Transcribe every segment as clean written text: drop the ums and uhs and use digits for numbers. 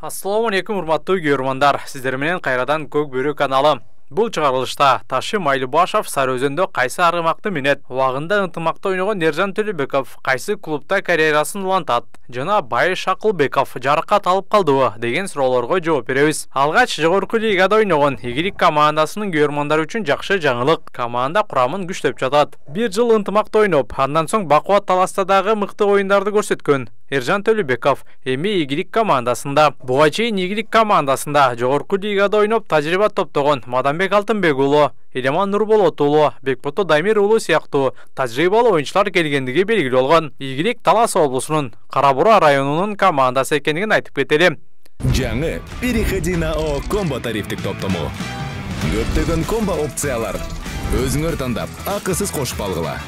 Assalamu alaikum урматтуу көрөрмандар. Сиздер менен кайрадан Көк Бөрү каналы. Бул чыгарылышта Ташы Майлыбашов Сарыөзөндө кайсы аргымакты минет, убагында ынтымакта ойногон Ержан Төлөбеков кайсы клубда карьерасын улантат жана Байыш Акылбеков жаракат алып калдыбы деген суроолорго жооп беребиз. Алгач жогорку лигада ойногон Игилик командасынын көрөрмандары үчүн жакшы жаңылык. Команда курамын күчтөп жатат. Бир жыл ынтымакта ойноп, андан соң бакубат таластадагы мыкты оюндарды көрсөткөн Ержан Төлөбеков эми Игилик командасында. Буга чейин Игилик командасында жогорку лигада ойноп тажрыйба топтогон Маданбек Алтынбек уулу, Элеман Нурболот уулу, Бекбото Даймир уулу сыяктуу тажрыйбалуу оюнчулар келгендиги белгилүү болгон. Игилик Талас облусунун Кара-Бура районунун командасы экенин айтып кетели. Жаңы Переходи на ООО Комбо тарифтик топтому. Көптөгөн комбо опциялар. Өзүңөр тандап, акысыз кошуп алгыла.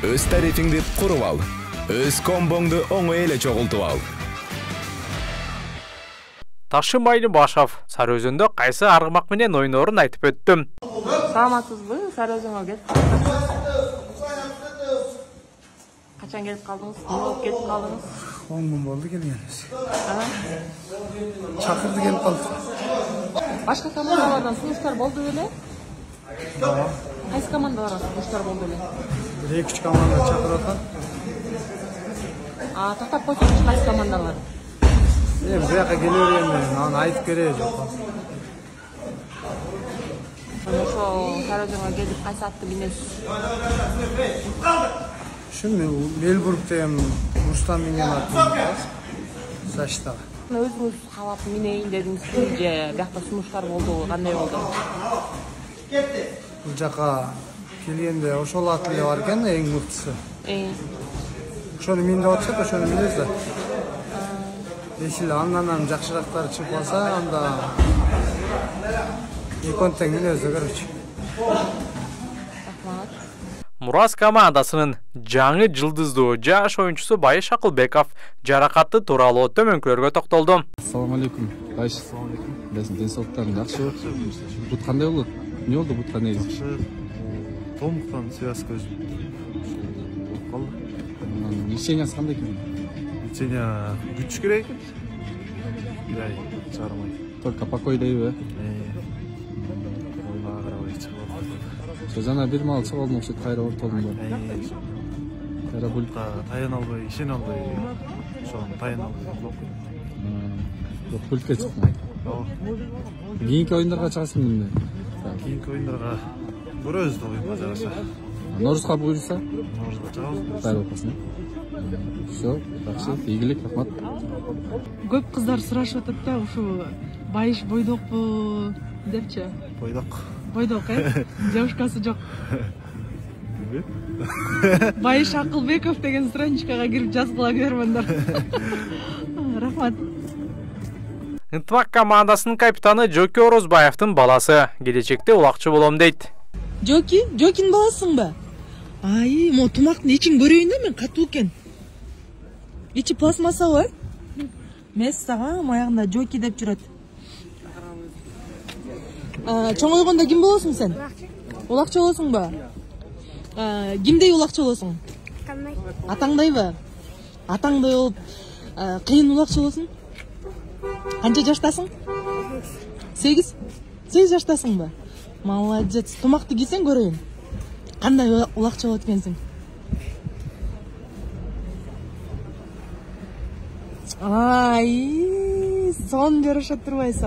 Өз тарифиңди куруп ал. Өз комбоңду оңой эле чогултуп ал. Ташы Майлыбашов Сарыөзөндө кайсы аргымак менен ойнорун айтып өттүм. Саламатсызбы? Сарыөзөнгө келип качан келип калдыңыз? Эмне болуп кетип калдыңыз? 10 күн болду келгенибиз. Чакырды келип калдык. Башка командалардан сунуштар болду беле? Кайсы командалардан сунуштар болду беле? 1-2 команда чакырып аткан. Тактап койсоңуз кайсы командалар? Бу жака келе берем, аны айтып кереги жок. Ошо Сарыөзөнгө келип кайсы атты минесиз? Ушу Мельбург деген Рустам менен аттым. Заштага. Өзүңүз каалап минейин дедиңизби же биякта сунуштар болду, кандай болду? Бул жака келгенде ошол ат эле бар экен, эң мыктысы. Ошону минде отсок, ошону минебиз да. Ешил андан жакшырактары чыгып калса, анда экон тең минебиз да, короче. Рахмат. Мурас командасынын жаңы жылдыздуу жаш оюнчусу Байыш Акылбеков жаракаты тууралуу төмөнкүлөргө токтолду. Assalamu alaikum. Байыш, денсаулыктарың жакшыбы? Бут кандай болот? Эмне болду бутка негизи? Томуктан связка өзүм. Болуп калды. Лечениясы кандай экен? Лечения күч керек экен. Бир ай чыгармай. Только покой дейби? Жана бир мал чыгып алмакчы кайра ортолдум. Кайра булка таяна албай, ишене албай. Ошону таяна албай. Жок, бүлкө чыкмай. Кийинки оюндарга чыгасың эмне? Кийинки оюндарга көрөбүз да оюнга жараша. Норузга буйруса? Норузга чыгабыз. Дайыр болсун. Всё, жакшы, ийгилик, рахмат. Көп кыздар сурашып атат да, ушу Байыш бойдокпу депчи. Бойдок. Бойдок, девушкасы жок. Байыш Акылбеков деген страничкага кирип жазгыла көрмөндөр. Рахмат. Ынтымак командасынын капитаны Жоки Орозбаевдин баласы келечекте улакчы болом дейт. Жокин баласыңбы? Ай, мо тумактын ичин көрөйүн да, мен катуу экен. Ичи пластмассабы? Мессага маягында Жоки деп жүрөт. Чоңойгондо ким болосуң сен? Улакчы болосуңбу? Кимдей улакчы болосуң? Атаңдайбы? Атаңдай болуп, кыйын улакчы болосуң? Канча жаштасың? 8? 8 жаштасыңбы? Молодец. Тумакты кийсең көрөйүн. Кандай улакчы болот экенсиң? Ай, сон жараша турбайсың.